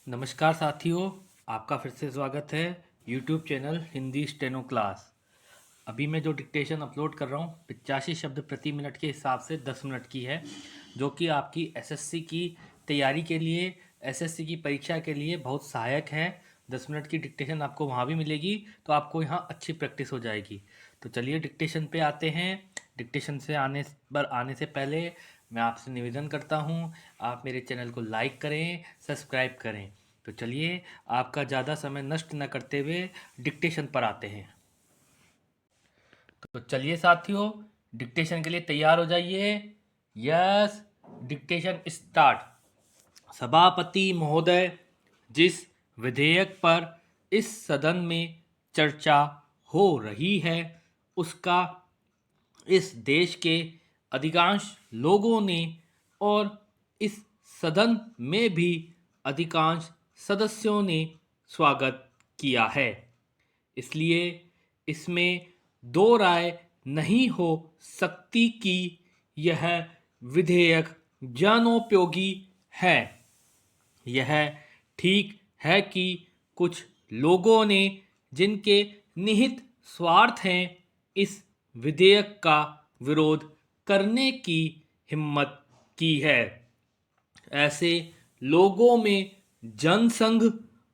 नमस्कार साथियों, आपका फिर से स्वागत है YouTube channel Hindi steno class. अभी मैं जो डिक्टेशन अपलोड कर रहा हूँ 85 शब्द प्रति मिनट के हिसाब से 10 मिनट की है, जो कि आपकी एसएससी की तैयारी के लिए, एसएससी की परीक्षा के लिए बहुत सहायक है। 10 मिनट की डिक्टेशन आपको वहाँ भी मिलेगी, तो आपको यहाँ अच्छी प्रैक्टिस हो जाएगी। तो चलिए डिक्टेशन पे आते हैं। डिक्टेशन से आने से पहले मैं आपसे निवेदन करता हूँ, आप मेरे चैनल को लाइक करें, सब्सक्राइब करें। तो चलिए आपका ज़्यादा समय नष्ट न करते हुए डिक्टेशन पर आते हैं। तो चलिए साथियों, डिक्टेशन के लिए तैयार हो जाइए। Yes, dictation start. सभापति महोदय, जिस विधेयक पर इस सदन में चर्चा हो रही है उसका इस देश के अधिकांश लोगों ने और इस सदन में भी अधिकांश सदस्यों ने स्वागत किया है। इसलिए इसमें दो राय नहीं हो सकती कि यह विधेयक जनोपयोगी है। यह ठीक है कि कुछ लोगों ने, जिनके निहित स्वार्थ हैं, इस विधेयक का विरोध करने की हिम्मत की है। ऐसे लोगों में जनसंघ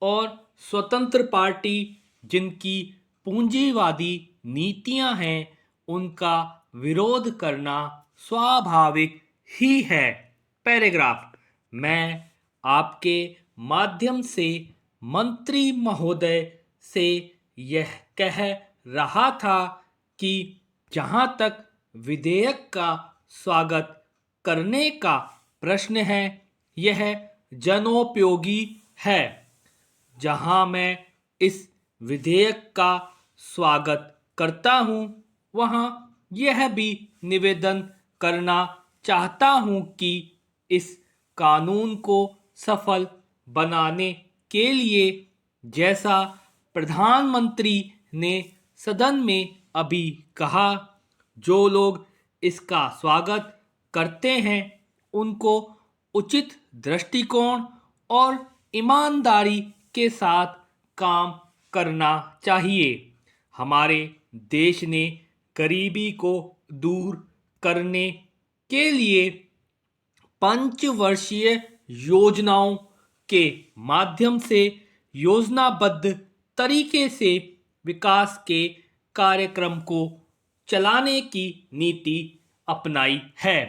और स्वतंत्र पार्टी, जिनकी पूंजीवादी नीतियां हैं, उनका विरोध करना स्वाभाविक ही है। पैराग्राफ। मैं आपके माध्यम से मंत्री महोदय से यह कह रहा था कि जहां तक विधेयक का स्वागत करने का प्रश्न है, यह जनोपयोगी है। जहां मैं इस विधेयक का स्वागत करता हूं, वहां यह भी निवेदन करना चाहता हूं कि इस कानून को सफल बनाने के लिए, जैसा प्रधानमंत्री ने सदन में अभी कहा, जो लोग इसका स्वागत करते हैं उनको उचित दृष्टिकोण और ईमानदारी के साथ काम करना चाहिए। हमारे देश ने गरीबी को दूर करने के लिए पंचवर्षीय योजनाओं के माध्यम से योजनाबद्ध तरीके से विकास के कार्यक्रम को चलाने की नीति अपनाई है।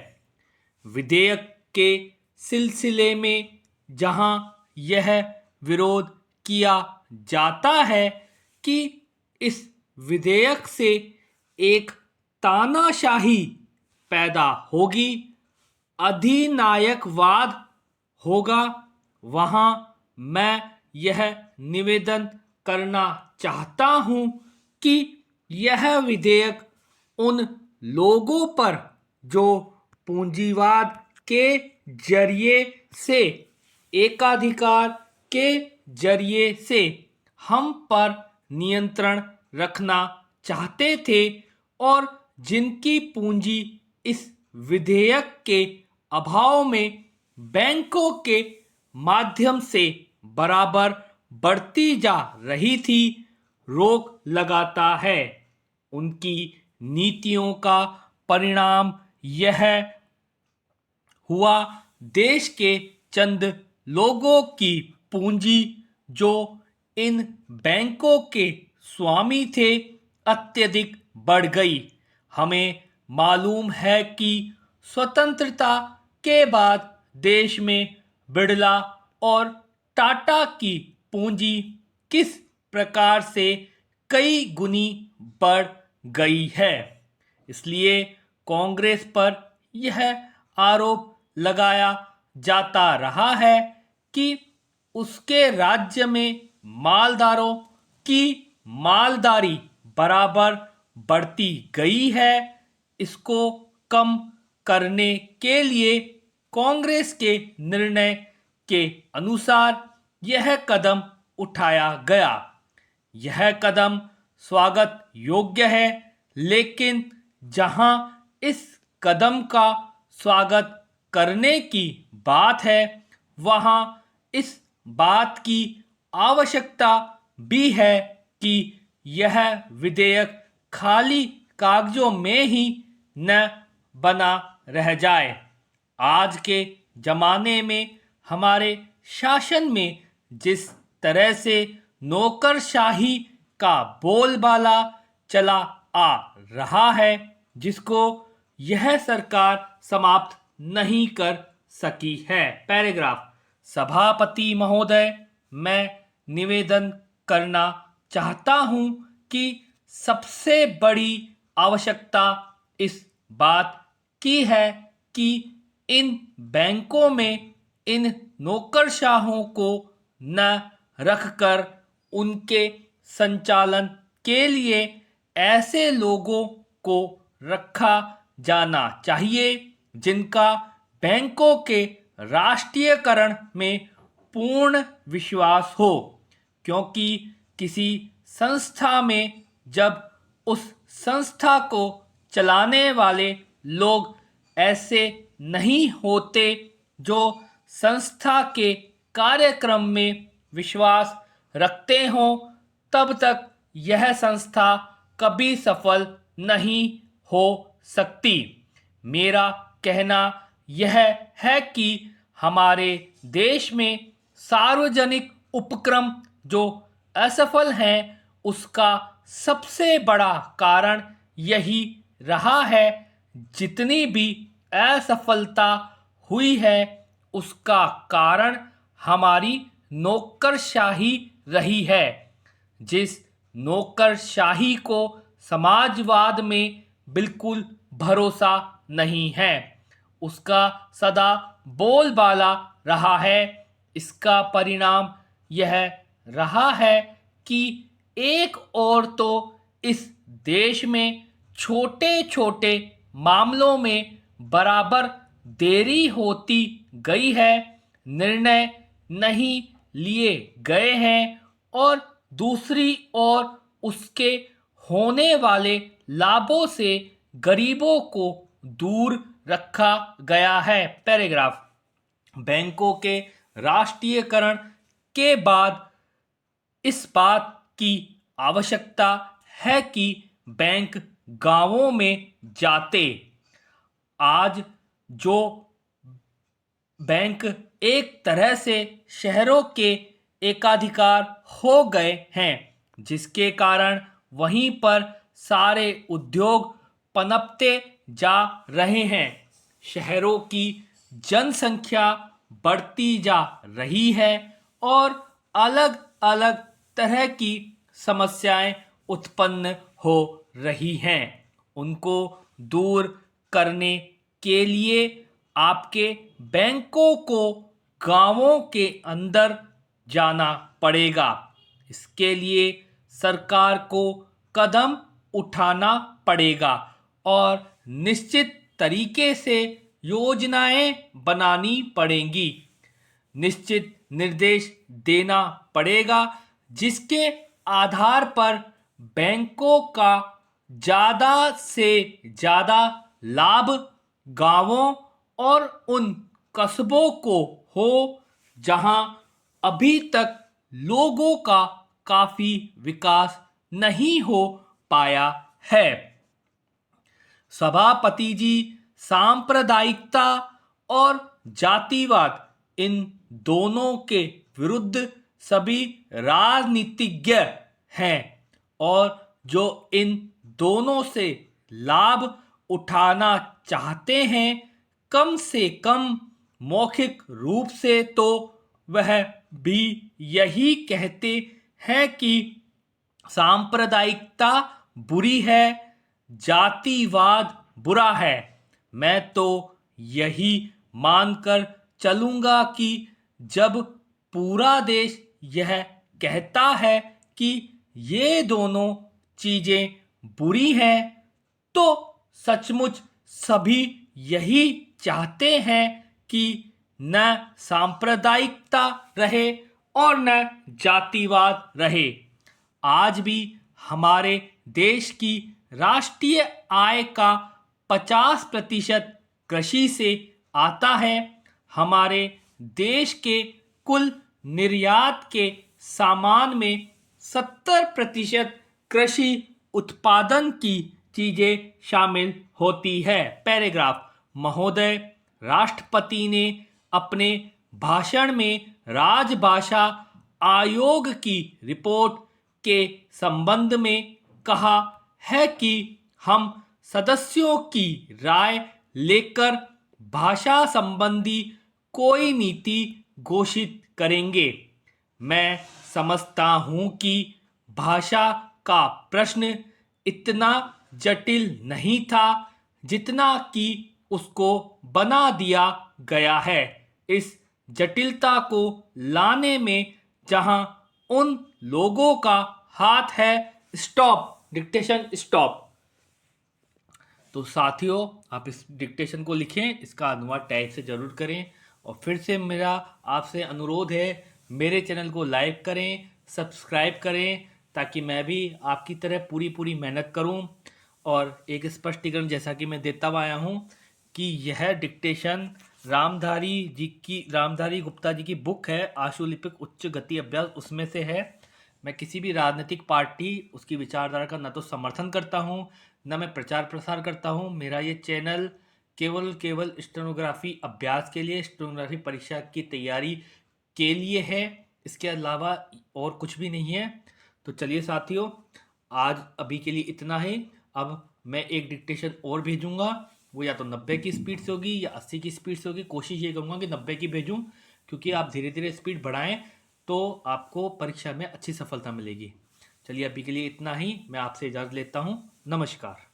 विधेयक के सिलसिले में जहां यह विरोध किया जाता है कि इस विधेयक से एक तानाशाही पैदा होगी, अधिनायकवाद होगा, वहां मैं यह निवेदन करना चाहता हूं कि यह विधेयक उन लोगों पर जो पूंजीवाद के जरिए से, एकाधिकार के जरिए से हम पर नियंत्रण रखना चाहते थे और जिनकी पूंजी इस विधेयक के अभाव में बैंकों के माध्यम से बराबर बढ़ती जा रही थी, रोक लगाता है। उनकी नीतियों का परिणाम यह हुआ, देश के चंद लोगों की पूंजी जो इन बैंकों के स्वामी थे, अत्यधिक बढ़ गई। हमें मालूम है कि स्वतंत्रता के बाद देश में बिड़ला और टाटा की पूंजी किस प्रकार से कई गुनी बढ़ गई है। इसलिए कांग्रेस पर यह आरोप लगाया जाता रहा है कि उसके राज्य में मालदारों की मालदारी बराबर बढ़ती गई है। इसको कम करने के लिए कांग्रेस के निर्णय के अनुसार यह कदम उठाया गया। यह कदम स्वागत योग्य है, लेकिन जहां इस कदम का स्वागत करने की बात है, वहां इस बात की आवश्यकता भी है कि यह विधेयक खाली कागजों में ही न बना रह जाए। आज के ज़माने में हमारे शासन में जिस तरह से नौकरशाही का बोलबाला चला आ रहा है, जिसको यह सरकार समाप्त नहीं कर सकी है। पैराग्राफ। सभापति महोदय, मैं निवेदन करना चाहता हूं कि सबसे बड़ी आवश्यकता इस बात की है कि इन बैंकों में इन नौकरशाहों को न रखकर उनके संचालन के लिए ऐसे लोगों को रखा जाना चाहिए जिनका बैंकों के राष्ट्रीयकरण में पूर्ण विश्वास हो, क्योंकि किसी संस्था में जब उस संस्था को चलाने वाले लोग ऐसे नहीं होते जो संस्था के कार्यक्रम में विश्वास रखते हों, तब तक यह संस्था कभी सफल नहीं हो सकती। मेरा कहना यह है कि हमारे देश में सार्वजनिक उपक्रम जो असफल हैं, उसका सबसे बड़ा कारण यही रहा है। जितनी भी असफलता हुई है, उसका कारण हमारी नौकरशाही रही है। जिस नौकरशाही को समाजवाद में बिल्कुल भरोसा नहीं है, उसका सदा बोलबाला रहा है। इसका परिणाम यह रहा है कि एक ओर तो इस देश में छोटे छोटे मामलों में बराबर देरी होती गई है, निर्णय नहीं लिए गए हैं, और दूसरी ओर उसके होने वाले लाभों से गरीबों को दूर रखा गया है। पैराग्राफ। बैंकों के राष्ट्रीयकरण के बाद इस बात की आवश्यकता है कि बैंक गांवों में जाते। आज जो बैंक एक तरह से शहरों के एकाधिकार हो गए हैं, जिसके कारण वहीं पर सारे उद्योग पनपते जा रहे हैं। शहरों की जनसंख्या बढ़ती जा रही है और अलग अलग तरह की समस्याएं उत्पन्न हो रही हैं। उनको दूर करने के लिए आपके बैंकों को गांवों के अंदर जाना पड़ेगा। इसके लिए सरकार को कदम उठाना पड़ेगा और निश्चित तरीके से योजनाएं बनानी पड़ेंगी। निश्चित निर्देश देना पड़ेगा जिसके आधार पर बैंकों का ज़्यादा से ज़्यादा लाभ गांवों और उन कस्बों को हो जहां अभी तक लोगों का काफ़ी विकास नहीं हो पाया है। सभापति जी, सांप्रदायिकता और जातिवाद, इन दोनों के विरुद्ध सभी राजनीतिज्ञ हैं और जो इन दोनों से लाभ उठाना चाहते हैं, कम से कम मौखिक रूप से तो वह भी यही कहते हैं कि सांप्रदायिकता बुरी है, जातिवाद बुरा है। मैं तो यही मानकर चलूंगा कि जब पूरा देश यह कहता है कि ये दोनों चीजें बुरी हैं, तो सचमुच सभी यही चाहते हैं कि न सांप्रदायिकता रहे और न जातिवाद रहे। आज भी हमारे देश की राष्ट्रीय आय का 50% कृषि से आता है। हमारे देश के कुल निर्यात के सामान में 70% कृषि उत्पादन की चीजें शामिल होती है। पैराग्राफ। महोदय, राष्ट्रपति ने अपने भाषण में राजभाषा आयोग की रिपोर्ट के संबंध में कहा है कि हम सदस्यों की राय लेकर भाषा संबंधी कोई नीति घोषित करेंगे। मैं समझता हूं कि भाषा का प्रश्न इतना जटिल नहीं था जितना कि उसको बना दिया गया है। इस जटिलता को लाने में जहां उन लोगों का हाथ है। Stop dictation stop. तो साथियों, आप इस डिक्टेशन को लिखें, इसका अनुवाद टैग से जरूर करें और फिर से मेरा आपसे अनुरोध है, मेरे चैनल को लाइक करें, सब्सक्राइब करें ताकि मैं भी आपकी तरह पूरी मेहनत करूं और एक स्पष्टीकरण जैसा कि मैं देता आया हूं कि यह डिक्टेशन रामधारी गुप्ता जी की बुक है आशुलिपिक उच्च गति अभ्यास, उसमें से है। मैं किसी भी राजनीतिक पार्टी उसकी विचारधारा का न तो समर्थन करता हूं न मैं प्रचार प्रसार करता हूं। मेरा ये चैनल केवल स्टेनोग्राफी अभ्यास के लिए, स्टेनोग्राफी परीक्षा की तैयारी के लिए है, इसके अलावा और कुछ भी नहीं है। तो चलिए साथियों, आज अभी के लिए इतना ही। अब मैं एक डिक्टेशन और भेजूंगा, वो या तो 90 की स्पीड से होगी या 80 की स्पीड से होगी। कोशिश ये करूंगा कि 90 की भेजूं, क्योंकि आप धीरे धीरे स्पीड बढ़ाएं तो आपको परीक्षा में अच्छी सफलता मिलेगी। चलिए अभी के लिए इतना ही, मैं आपसे इजाज़त लेता हूं। नमस्कार।